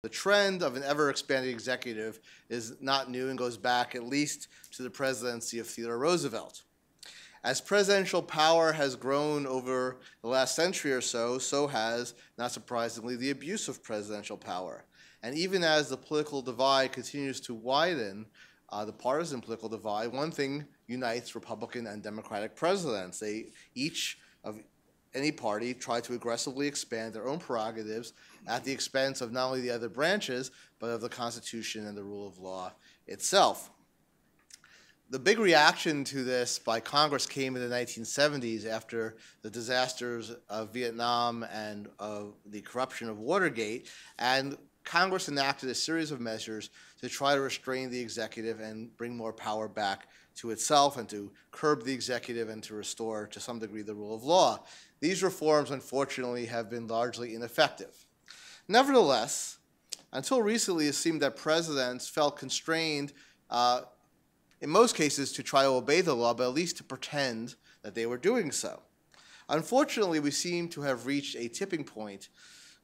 The trend of an ever-expanding executive is not new and goes back at least to the presidency of Theodore Roosevelt. As presidential power has grown over the last century or so, so has, not surprisingly, the abuse of presidential power. And even as the political divide continues to widen, the partisan political divide, one thing unites Republican and Democratic presidents. They each of any party try to aggressively expand their own prerogatives at the expense of not only the other branches, but of the Constitution and the rule of law itself. The big reaction to this by Congress came in the 1970s after the disasters of Vietnam and of the corruption of Watergate, and Congress enacted a series of measures to try to restrain the executive and bring more power back to itself and to curb the executive and to restore, to some degree, the rule of law. These reforms, unfortunately, have been largely ineffective. Nevertheless, until recently, it seemed that presidents felt constrained, in most cases, to try to obey the law, but at least to pretend that they were doing so. Unfortunately, we seem to have reached a tipping point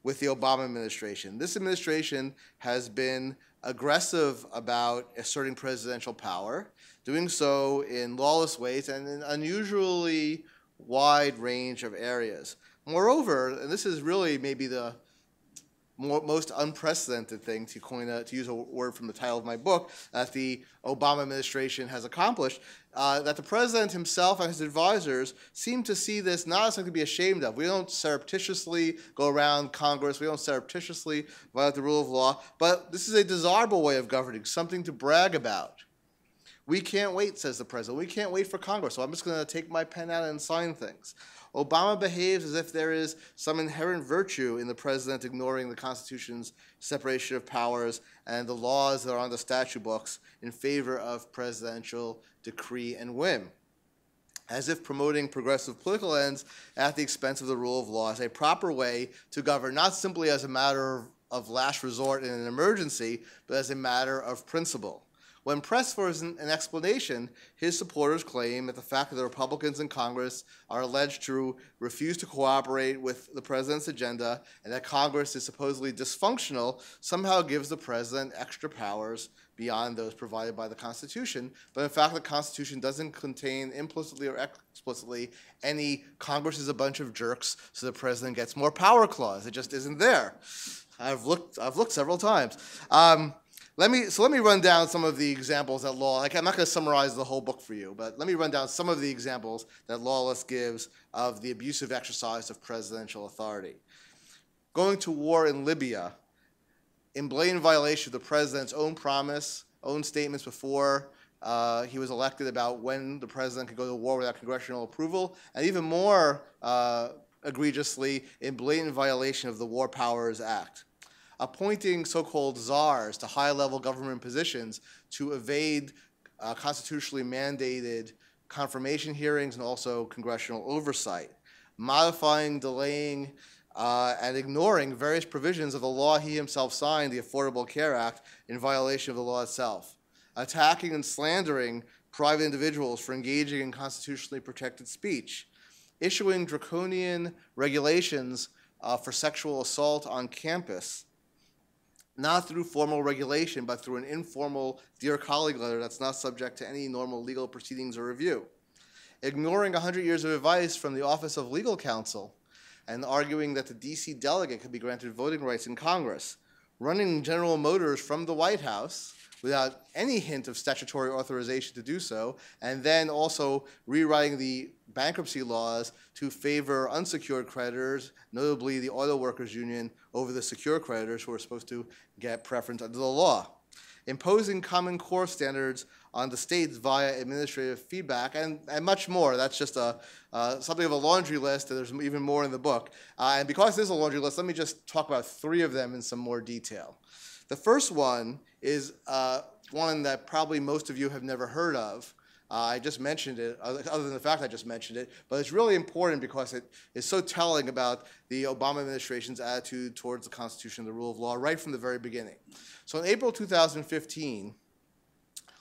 with the Obama administration. This administration has been aggressive about asserting presidential power, doing so in lawless ways and in unusually wide range of areas. Moreover, and this is really maybe the most unprecedented thing, to use a word from the title of my book, that the Obama administration has accomplished, that the president himself and his advisors seem to see this not as something to be ashamed of. We don't surreptitiously go around Congress. We don't surreptitiously violate the rule of law. But this is a desirable way of governing, something to brag about. We can't wait, says the president. We can't wait for Congress, so I'm just going to take my pen out and sign things. Obama behaves as if there is some inherent virtue in the president ignoring the Constitution's separation of powers and the laws that are on the statute books in favor of presidential decree and whim, as if promoting progressive political ends at the expense of the rule of law is a proper way to govern, not simply as a matter of last resort in an emergency, but as a matter of principle. When pressed for an explanation, his supporters claim that the fact that the Republicans in Congress are alleged to refuse to cooperate with the president's agenda and that Congress is supposedly dysfunctional somehow gives the president extra powers beyond those provided by the Constitution. But in fact, the Constitution doesn't contain implicitly or explicitly any Congress is a bunch of jerks so the president gets more power clause. It just isn't there. I've looked several times. Let me run down some of the examples that law, I'm not going to summarize the whole book for you, but let me run down some of the examples that Lawless gives of the abusive exercise of presidential authority. Going to war in Libya, in blatant violation of the president's own promise, own statements before he was elected about when the president could go to war without congressional approval, and even more egregiously, in blatant violation of the War Powers Act. Appointing so-called czars to high-level government positions to evade constitutionally mandated confirmation hearings and also congressional oversight. Modifying, delaying, and ignoring various provisions of the law he himself signed, the Affordable Care Act, in violation of the law itself. Attacking and slandering private individuals for engaging in constitutionally protected speech. Issuing draconian regulations for sexual assault on campus, not through formal regulation, but through an informal Dear Colleague letter that's not subject to any normal legal proceedings or review. Ignoring 100 years of advice from the Office of Legal Counsel and arguing that the D.C. delegate could be granted voting rights in Congress. Running General Motors from the White House without any hint of statutory authorization to do so, and then also rewriting the bankruptcy laws to favor unsecured creditors, notably the auto workers union, over the secure creditors who are supposed to get preference under the law. Imposing Common Core standards on the states via administrative feedback, and much more. That's just something of a laundry list, and there's even more in the book. And because this is a laundry list, let me just talk about 3 of them in some more detail. The first one is one that probably most of you have never heard of. I just mentioned it, other than the fact I just mentioned it, but it's really important because it is so telling about the Obama administration's attitude towards the Constitution and the rule of law right from the very beginning. So in April 2015,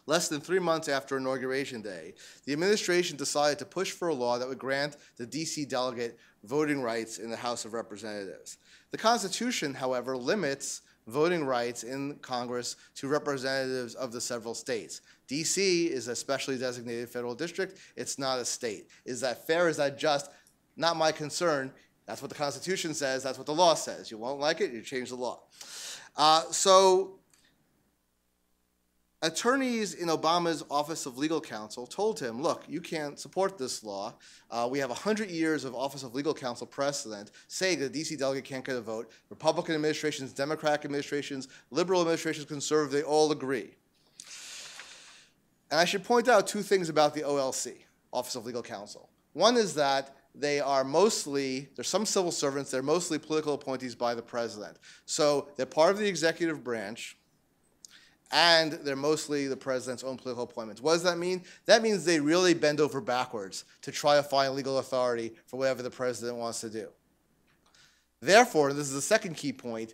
less than 3 months after Inauguration Day, the administration decided to push for a law that would grant the D.C. delegate voting rights in the House of Representatives. The Constitution, however, limits voting rights in Congress to representatives of the several states. D.C. is a specially designated federal district. It's not a state. Is that fair? Is that just? Not my concern. That's what the Constitution says. That's what the law says. You won't like it, you change the law. So attorneys in Obama's Office of Legal Counsel told him, look, you can't support this law. We have 100 years of Office of Legal Counsel precedent saying that the D.C. delegate can't get a vote. Republican administrations, Democratic administrations, liberal administrations, conservative, they all agree. And I should point out two things about the OLC, Office of Legal Counsel. One is that they are mostly, there's some civil servants, they're mostly political appointees by the president. So they're part of the executive branch, and they're mostly the president's own political appointments. What does that mean? That means they really bend over backwards to try to find legal authority for whatever the president wants to do. Therefore, and this is the second key point,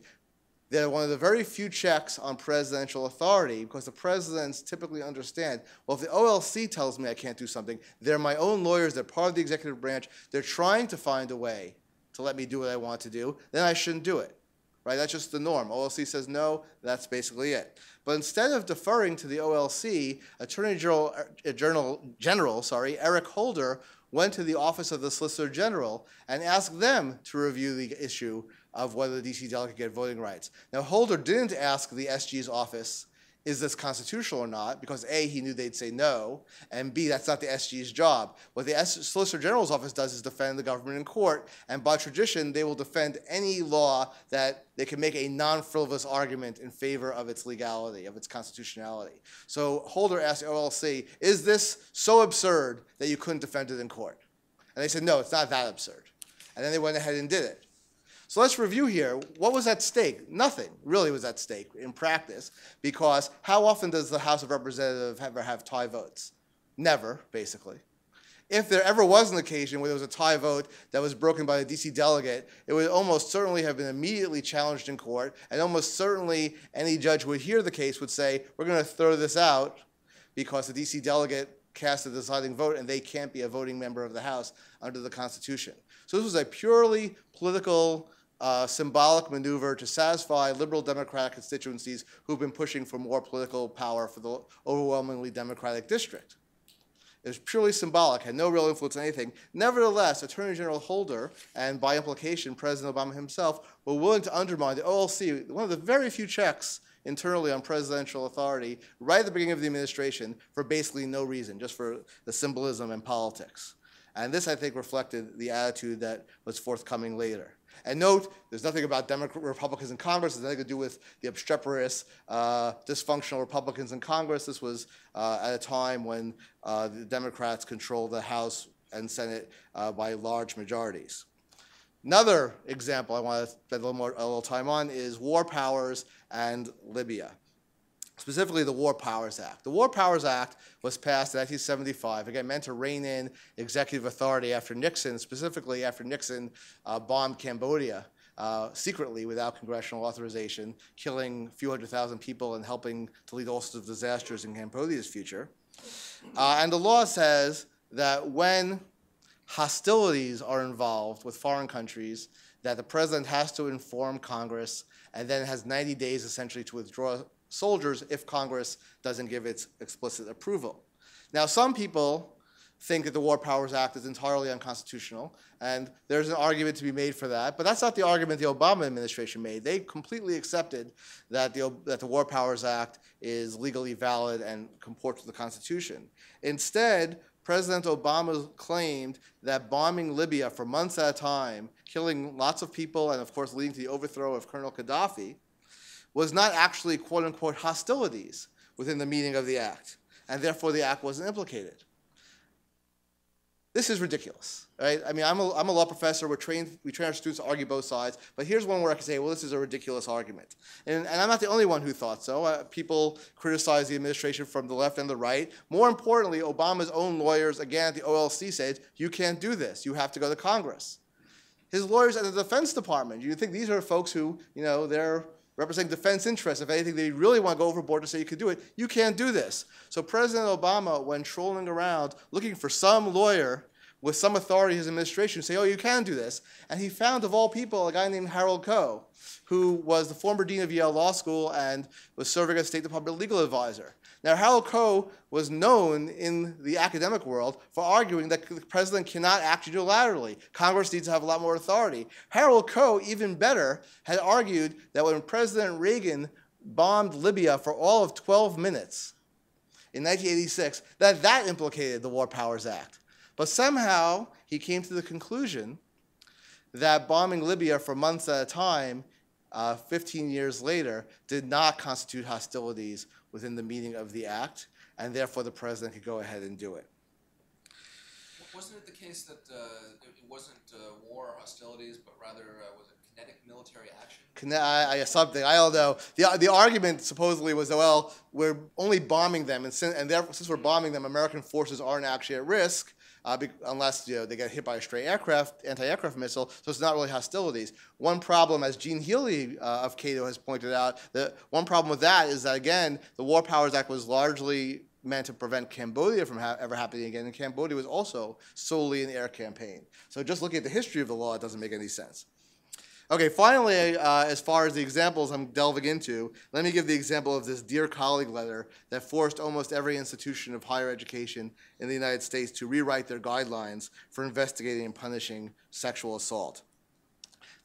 they're one of the very few checks on presidential authority because the presidents typically understand, well, if the OLC tells me I can't do something, they're my own lawyers, they're part of the executive branch, they're trying to find a way to let me do what I want to do, then I shouldn't do it. Right? That's just the norm. OLC says no, that's basically it. But instead of deferring to the OLC, Attorney General Eric Holder went to the Office of the Solicitor General and asked them to review the issue of whether the D.C. delegate get voting rights. Now, Holder didn't ask the SG's office, is this constitutional or not? Because A, he knew they'd say no, and B, that's not the SG's job. What the Solicitor General's office does is defend the government in court, and by tradition, they will defend any law that they can make a non-frivolous argument in favor of its legality, of its constitutionality. So Holder asked the OLC, is this so absurd that you couldn't defend it in court? And they said, no, it's not that absurd. And then they went ahead and did it. So let's review here. What was at stake? Nothing really was at stake in practice, because how often does the House of Representatives ever have tie votes? Never, basically. If there ever was an occasion where there was a tie vote that was broken by the D.C. delegate, it would almost certainly have been immediately challenged in court, and almost certainly any judge who would hear the case would say, we're going to throw this out because the D.C. delegate cast a deciding vote and they can't be a voting member of the House under the Constitution. So this was a purely political symbolic maneuver to satisfy liberal Democratic constituencies who've been pushing for more political power for the overwhelmingly Democratic district. It was purely symbolic, had no real influence on anything. Nevertheless, Attorney General Holder, and by implication President Obama himself, were willing to undermine the OLC, one of the very few checks internally on presidential authority, right at the beginning of the administration for basically no reason, just for the symbolism and politics. And this, I think, reflected the attitude that was forthcoming later. And note, there's nothing about Republicans in Congress. There's nothing to do with the obstreperous, dysfunctional Republicans in Congress. This was at a time when the Democrats controlled the House and Senate by large majorities. Another example I want to spend a little time on is war powers and Libya. Specifically the War Powers Act. The War Powers Act was passed in 1975, again, meant to rein in executive authority after Nixon, specifically after Nixon bombed Cambodia secretly without congressional authorization, killing a few 100,000 people and helping to lead all sorts of disasters in Cambodia's future. And the law says that when hostilities are involved with foreign countries, that the president has to inform Congress and then has 90 days essentially to withdraw soldiers if Congress doesn't give its explicit approval. Now, some people think that the War Powers Act is entirely unconstitutional, and there's an argument to be made for that, but that's not the argument the Obama administration made. They completely accepted that the War Powers Act is legally valid and comports with the Constitution. Instead, President Obama claimed that bombing Libya for months at a time, killing lots of people, and of course leading to the overthrow of Colonel Gaddafi, was not actually quote-unquote hostilities within the meaning of the act, and therefore the act wasn't implicated. This is ridiculous, right? I mean, I'm a law professor. We train our students to argue both sides, but here's one where I can say, well, this is a ridiculous argument. And I'm not the only one who thought so. People criticize the administration from the left and the right. More importantly, Obama's own lawyers, again at the OLC, said, you can't do this. You have to go to Congress. His lawyers at the Defense Department, you think these are folks who, they're representing defense interests. If anything, they really want to go overboard to say you can do it. You can't do this. So President Obama, when trolling around looking for some lawyer with some authority in his administration say, oh, you can do this. And he found, of all people, a guy named Harold Koh, who was the former dean of Yale Law School and was serving as State Department legal advisor. Now, Harold Koh was known in the academic world for arguing that the president cannot act unilaterally. Congress needs to have a lot more authority. Harold Koh, even better, had argued that when President Reagan bombed Libya for all of 12 minutes in 1986, that implicated the War Powers Act. But somehow he came to the conclusion that bombing Libya for months at a time, 15 years later, did not constitute hostilities within the meaning of the act, and therefore the president could go ahead and do it. Wasn't it the case that it wasn't war or hostilities, but rather was it kinetic military action? Something, I don't know. The argument supposedly was that, well, we're only bombing them, and since we're bombing them, American forces aren't actually at risk, unless they get hit by a stray anti-aircraft missile, so it's not really hostilities. One problem, as Gene Healy of Cato has pointed out, one problem with that is that, again, the War Powers Act was largely meant to prevent Cambodia from ever happening again, and Cambodia was also solely an air campaign. So just looking at the history of the law, it doesn't make any sense. Okay, finally, as far as the examples I'm delving into, let me give the example of this Dear Colleague letter that forced almost every institution of higher education in the United States to rewrite their guidelines for investigating and punishing sexual assault.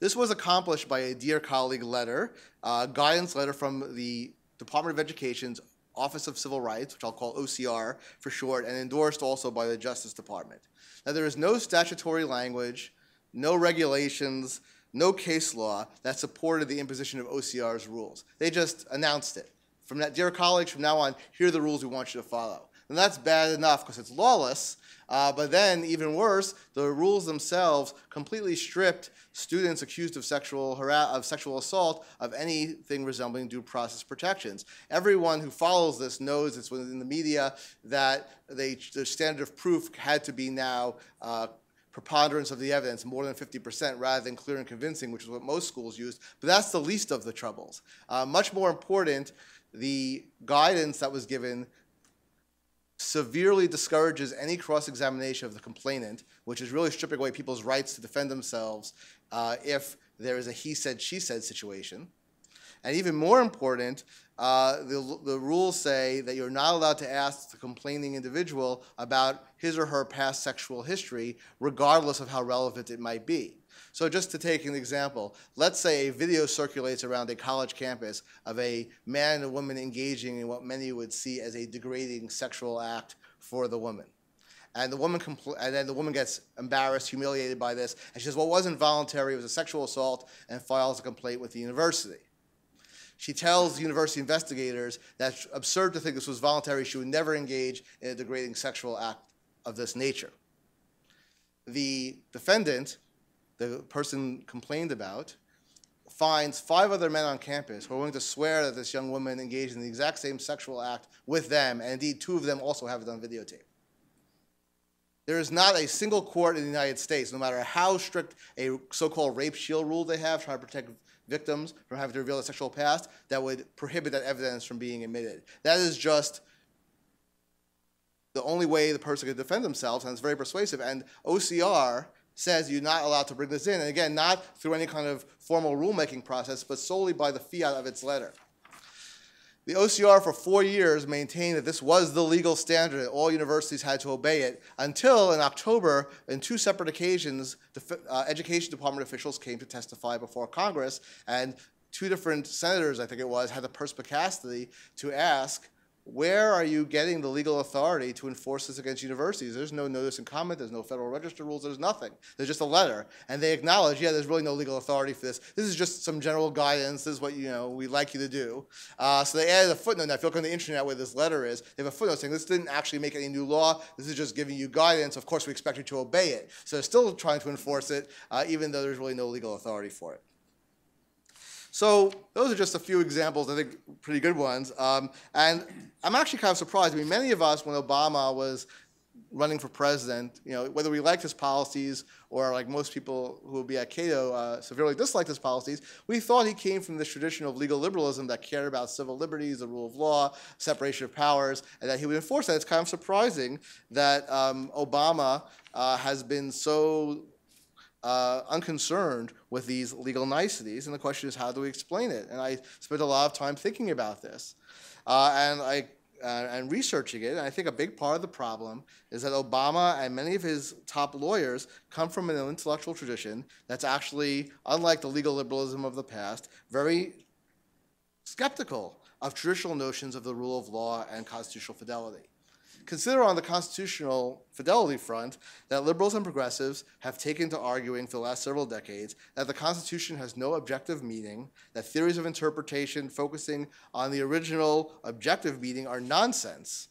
This was accomplished by a Dear Colleague letter, guidance letter from the Department of Education's Office of Civil Rights, which I'll call OCR for short, and endorsed also by the Justice Department. Now, there is no statutory language, no regulations, no case law that supported the imposition of OCR's rules. They just announced it. From that, dear colleagues, from now on, here are the rules we want you to follow. And that's bad enough because it's lawless, but then, even worse, the rules themselves completely stripped students accused of sexual assault of anything resembling due process protections. Everyone who follows this knows it's within the media that the standard of proof had to be now preponderance of the evidence, more than 50%, rather than clear and convincing, which is what most schools used. But that's the least of the troubles. Much more important, the guidance that was given severely discourages any cross-examination of the complainant, which is really stripping away people's rights to defend themselves if there is a he said, she said situation. And even more important, the rules say that you're not allowed to ask the complaining individual about his or her past sexual history, regardless of how relevant it might be. So just to take an example, let's say a video circulates around a college campus of a man and a woman engaging in what many would see as a degrading sexual act for the woman. And then the woman gets embarrassed, humiliated by this, and she says, well, it wasn't voluntary, it was a sexual assault, and files a complaint with the university. She tells university investigators that it's absurd to think this was voluntary. She would never engage in a degrading sexual act of this nature. The defendant, the person complained about, finds 5 other men on campus who are willing to swear that this young woman engaged in the exact same sexual act with them, and indeed 2 of them also have it on videotape. There is not a single court in the United States, no matter how strict a so-called rape shield rule they have, trying to protect victims from having to reveal their sexual past, that would prohibit that evidence from being admitted. That is just the only way the person could defend themselves, and it's very persuasive. And OCR says you're not allowed to bring this in, and again, not through any kind of formal rulemaking process, but solely by the fiat of its letter. The OCR for 4 years maintained that this was the legal standard, that all universities had to obey it, until in October, in 2 separate occasions, the Education Department officials came to testify before Congress, and 2 different senators, I think it was, had the perspicacity to ask, where are you getting the legal authority to enforce this against universities? There's no notice and comment, there's no Federal Register rules, there's nothing. There's just a letter. And they acknowledge, yeah, there's really no legal authority for this. This is just some general guidance, this is what we'd like you to do. So they added a footnote. Now, if you look on the internet where this letter is, they have a footnote saying this didn't actually make any new law, this is just giving you guidance. Of course, we expect you to obey it. So they're still trying to enforce it, even though there's really no legal authority for it. So those are just a few examples, I think pretty good ones. And I'm actually kind of surprised. I mean, many of us, when Obama was running for president, whether we liked his policies or like most people who would be at Cato severely disliked his policies, we thought he came from this tradition of legal liberalism that cared about civil liberties, the rule of law, separation of powers, and that he would enforce that. It's kind of surprising that Obama has been so unconcerned with these legal niceties, and the question is, how do we explain it? And I spent a lot of time thinking about this, and researching it, and I think a big part of the problem is that Obama and many of his top lawyers come from an intellectual tradition that's actually, unlike the legal liberalism of the past, very skeptical of traditional notions of the rule of law and constitutional fidelity. Consider on the constitutional fidelity front that liberals and progressives have taken to arguing for the last several decades that the Constitution has no objective meaning, that theories of interpretation focusing on the original objective meaning are nonsense,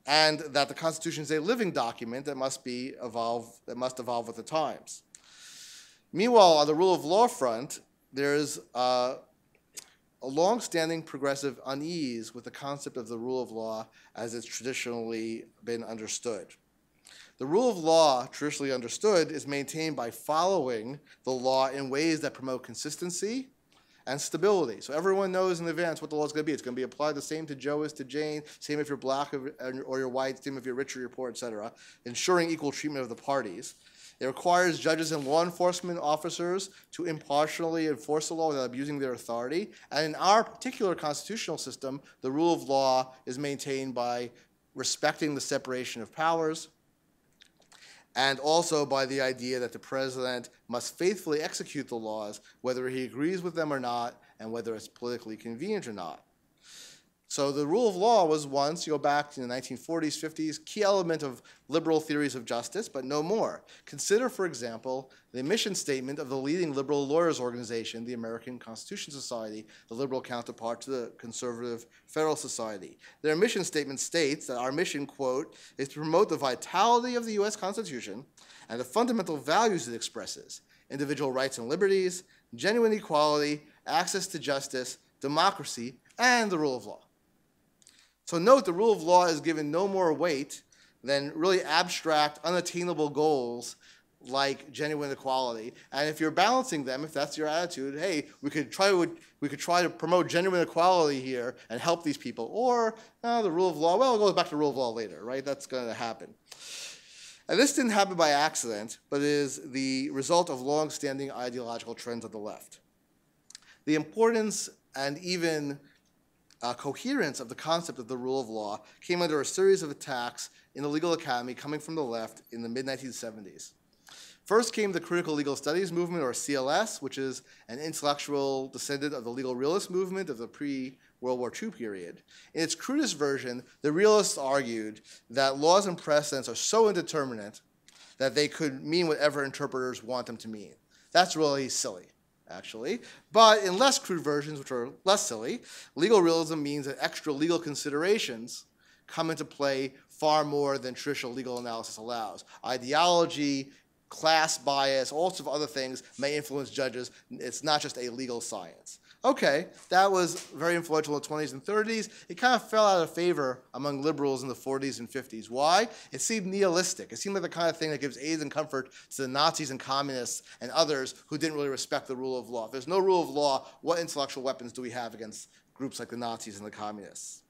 and that the Constitution is a living document that must evolve with the times. Meanwhile, on the rule of law front, there's a long-standing progressive unease with the concept of the rule of law as it's traditionally been understood. The rule of law, traditionally understood, is maintained by following the law in ways that promote consistency and stability. So everyone knows in advance what the law is going to be. It's going to be applied the same to Joe as to Jane, same if you're black or you're white, same if you're rich or you're poor, etc., ensuring equal treatment of the parties. It requires judges and law enforcement officers to impartially enforce the law without abusing their authority. And in our particular constitutional system, the rule of law is maintained by respecting the separation of powers and also by the idea that the president must faithfully execute the laws, whether he agrees with them or not, and whether it's politically convenient or not. So the rule of law was once, you go back to the 1940s, 50s, key element of liberal theories of justice, but no more. Consider, for example, the mission statement of the leading liberal lawyers organization, the American Constitution Society, the liberal counterpart to the conservative Federal Society. Their mission statement states that our mission, quote, is to promote the vitality of the U.S. Constitution and the fundamental values it expresses: individual rights and liberties, genuine equality, access to justice, democracy, and the rule of law. So note, the rule of law is given no more weight than really abstract, unattainable goals like genuine equality. And if you're balancing them, if that's your attitude, hey, we could try to promote genuine equality here and help these people. Or the rule of law, well, it goes back to the rule of law later, right? That's going to happen. And this didn't happen by accident, but is the result of long-standing ideological trends of the left. The importance and even coherence of the concept of the rule of law came under a series of attacks in the legal academy coming from the left in the mid-1970s. First came the critical legal studies movement, or CLS, which is an intellectual descendant of the legal realist movement of the pre-World War II period. In its crudest version, the realists argued that laws and precedents are so indeterminate that they could mean whatever interpreters want them to mean. That's really silly, actually. But in less crude versions, which are less silly, legal realism means that extra legal considerations come into play far more than traditional legal analysis allows. Ideology, class bias, all sorts of other things may influence judges. It's not just a legal science. Okay, that was very influential in the 20s and 30s. It kind of fell out of favor among liberals in the 40s and 50s. Why? It seemed nihilistic. It seemed like the kind of thing that gives aid and comfort to the Nazis and communists and others who didn't really respect the rule of law. If there's no rule of law, what intellectual weapons do we have against groups like the Nazis and the communists?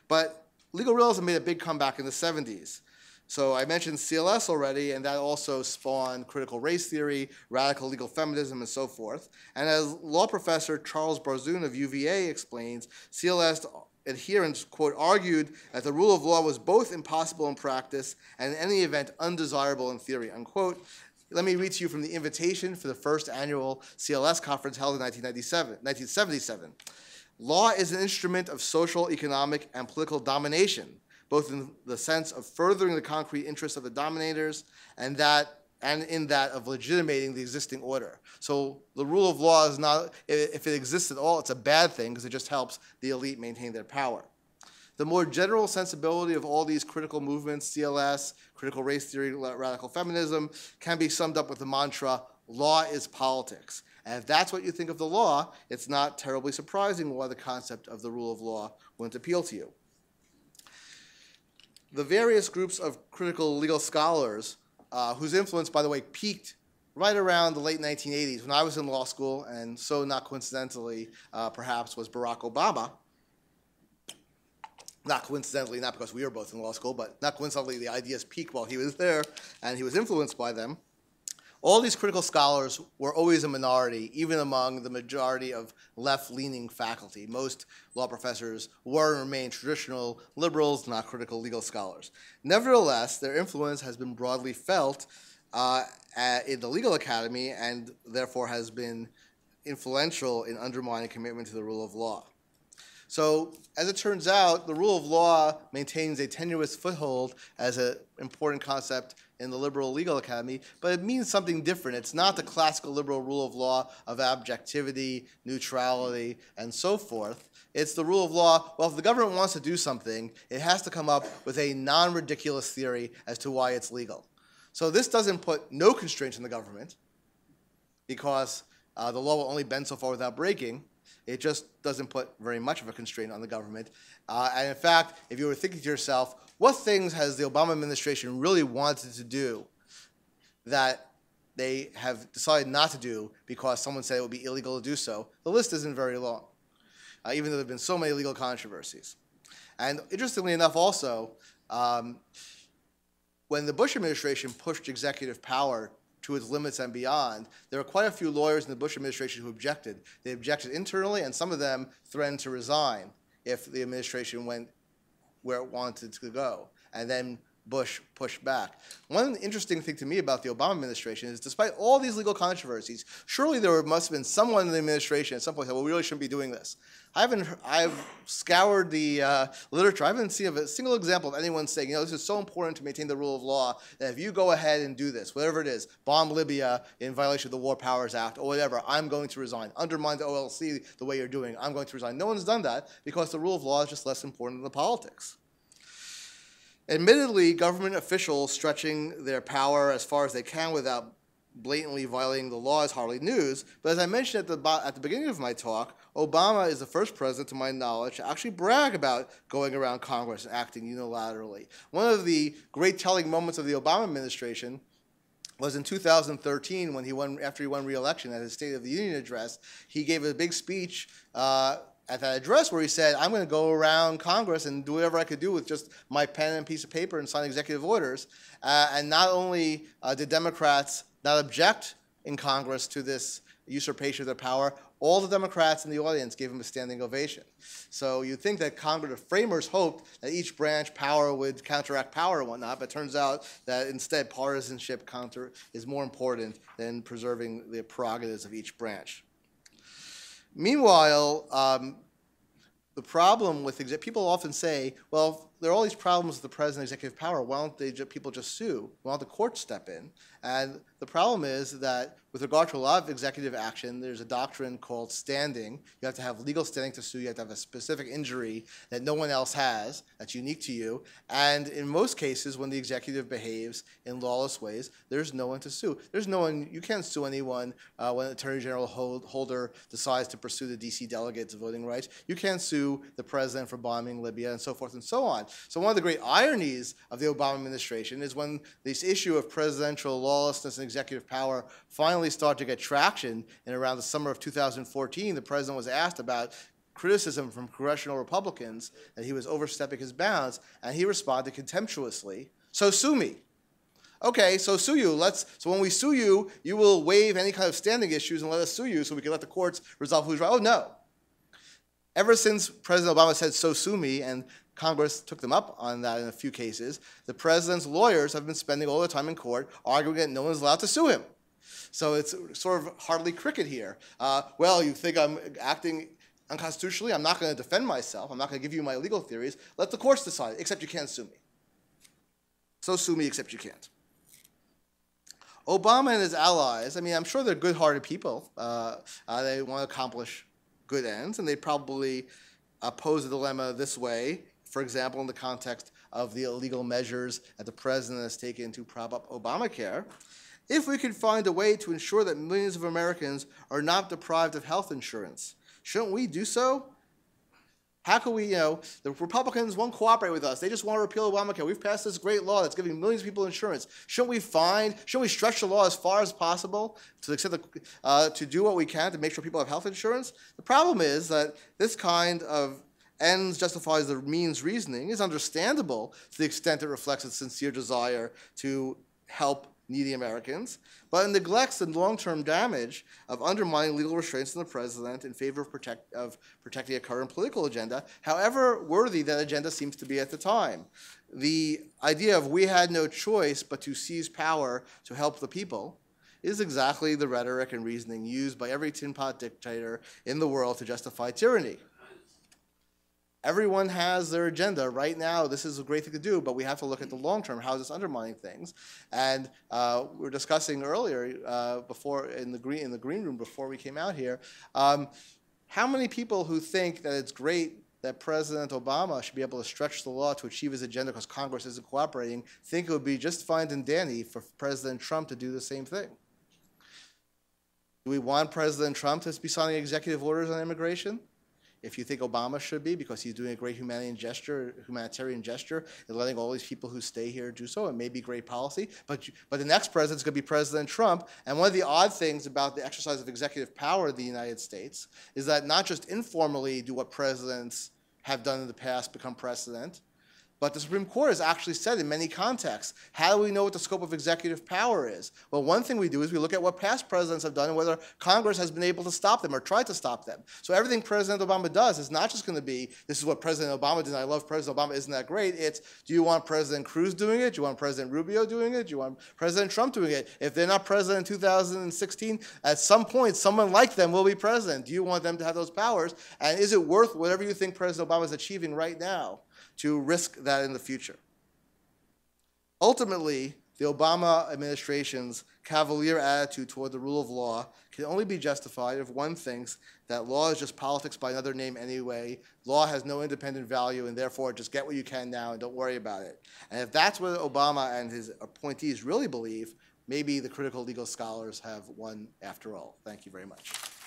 But legal realism made a big comeback in the 70s. So I mentioned CLS already, and that also spawned critical race theory, radical legal feminism, and so forth. And as law professor Charles Barzoon of UVA explains, CLS adherents, quote, argued that the rule of law was both impossible in practice and in any event undesirable in theory, unquote. Let me read to you from the invitation for the first annual CLS conference held in 1977. Law is an instrument of social, economic, and political domination, both in the sense of furthering the concrete interests of the dominators and in that of legitimating the existing order. So the rule of law is not, if it exists at all, it's a bad thing because it just helps the elite maintain their power. The more general sensibility of all these critical movements, CLS, critical race theory, radical feminism, can be summed up with the mantra, law is politics. And if that's what you think of the law, it's not terribly surprising why the concept of the rule of law wouldn't appeal to you. the various groups of critical legal scholars whose influence, by the way, peaked right around the late 1980s when I was in law school, and so not coincidentally, perhaps, was Barack Obama. Not coincidentally, not because we were both in law school, but not coincidentally, the ideas peaked while he was there, and he was influenced by them. All these critical scholars were always a minority, even among the majority of left-leaning faculty. Most law professors were and remain traditional liberals, not critical legal scholars. Nevertheless, their influence has been broadly felt in the legal academy and therefore has been influential in undermining commitment to the rule of law. So, as it turns out, the rule of law maintains a tenuous foothold as an important concept in the liberal legal academy, but it means something different. It's not the classical liberal rule of law of objectivity, neutrality, and so forth. It's the rule of law, well, if the government wants to do something, it has to come up with a non-ridiculous theory as to why it's legal. So this doesn't put no constraints on the government, because the law will only bend so far without breaking. It just doesn't put very much of a constraint on the government. And in fact, if you were thinking to yourself, what things has the Obama administration really wanted to do that they have decided not to do because someone said it would be illegal to do so? The list isn't very long, even though there have been so many legal controversies. And interestingly enough also, when the Bush administration pushed executive power to its limits and beyond, there were quite a few lawyers in the Bush administration who objected. They objected internally, and some of them threatened to resign if the administration went where it wanted to go. And then Bush pushed back. One interesting thing to me about the Obama administration is, despite all these legal controversies, surely there must have been someone in the administration at some point who said, well, we really shouldn't be doing this. I've scoured the literature. I haven't seen a single example of anyone saying, this is so important to maintain the rule of law that if you go ahead and do this, whatever it is, bomb Libya in violation of the War Powers Act or whatever, I'm going to resign. Undermine the OLC the way you're doing, I'm going to resign. No one's done that because the rule of law is just less important than the politics. Admittedly, government officials stretching their power as far as they can without blatantly violating the law is hardly news, but as I mentioned at the beginning of my talk, Obama is the first president, to my knowledge, to actually brag about going around Congress and acting unilaterally. One of the great telling moments of the Obama administration was in 2013 when after he won re-election at his State of the Union address. He gave a big speech at that address where he said, I'm going to go around Congress and do whatever I could do with just my pen and piece of paper and sign executive orders. And not only did Democrats not object in Congress to this usurpation of their power, all the Democrats in the audience gave him a standing ovation. So you'd think that Congress, the framers hoped that each branch power would counteract power and whatnot, but it turns out that instead partisanship is more important than preserving the prerogatives of each branch. Meanwhile, the problem with people often say, well, there are all these problems with the president's executive power. Why don't people just sue? Why don't the courts step in? And the problem is that with regard to a lot of executive action, there's a doctrine called standing. You have to have legal standing to sue. You have to have a specific injury that no one else has that's unique to you. And in most cases, when the executive behaves in lawless ways, there's no one to sue. There's no one. You can't sue anyone when Attorney General Holder decides to pursue the D.C. delegates' voting rights. You can't sue the president for bombing Libya and so forth and so on. So one of the great ironies of the Obama administration is when this issue of presidential lawlessness and executive power finally started to get traction in around the summer of 2014, the president was asked about criticism from congressional Republicans that he was overstepping his bounds, and he responded contemptuously, so sue me. Okay, so sue you. So when we sue you, you will waive any kind of standing issues and let us sue you so we can let the courts resolve who's right. Oh, no. Ever since President Obama said, so sue me, and Congress took them up on that in a few cases, the president's lawyers have been spending all their time in court arguing that no one's allowed to sue him. So it's sort of hardly cricket here. Well, you think I'm acting unconstitutionally? I'm not going to defend myself. I'm not going to give you my legal theories. Let the courts decide, except you can't sue me. So sue me, except you can't. Obama and his allies, I mean, I'm sure they're good-hearted people. They want to accomplish good ends, and they probably pose a dilemma this way. For example, in the context of the illegal measures that the president has taken to prop up Obamacare, if we could find a way to ensure that millions of Americans are not deprived of health insurance, shouldn't we do so? How can we, the Republicans won't cooperate with us. They just want to repeal Obamacare. We've passed this great law that's giving millions of people insurance. Shouldn't we stretch the law as far as possible to the extent that, to do what we can to make sure people have health insurance? The problem is that this kind of ends justifies the means reasoning is understandable to the extent it reflects a sincere desire to help needy Americans, but it neglects the long-term damage of undermining legal restraints on the president in favor of protecting a current political agenda, however worthy that agenda seems to be at the time. The idea of we had no choice but to seize power to help the people is exactly the rhetoric and reasoning used by every tin pot dictator in the world to justify tyranny. Everyone has their agenda. Right now, this is a great thing to do, but we have to look at the long term. How is this undermining things? And we were discussing earlier, before in the green room before we came out here, how many people who think that it's great that President Obama should be able to stretch the law to achieve his agenda because Congress isn't cooperating think it would be just fine and dandy for President Trump to do the same thing? Do we want President Trump to be signing executive orders on immigration? If you think Obama should be, because he's doing a great humanitarian gesture and letting all these people who stay here do so, it may be great policy, but the next president's going to be President Trump. And one of the odd things about the exercise of executive power in the United States is that not just informally do what presidents have done in the past become precedent, but the Supreme Court has actually said in many contexts, how do we know what the scope of executive power is? Well, one thing we do is we look at what past presidents have done and whether Congress has been able to stop them or tried to stop them. So everything President Obama does is not just going to be, this is what President Obama did, and I love President Obama, isn't that great? It's, do you want President Cruz doing it? Do you want President Rubio doing it? Do you want President Trump doing it? If they're not president in 2016, at some point, someone like them will be president. Do you want them to have those powers? And is it worth whatever you think President Obama is achieving right now to risk that in the future? Ultimately, the Obama administration's cavalier attitude toward the rule of law can only be justified if one thinks that law is just politics by another name anyway, law has no independent value, and therefore just get what you can now and don't worry about it. And if that's what Obama and his appointees really believe, maybe the critical legal scholars have won after all. Thank you very much.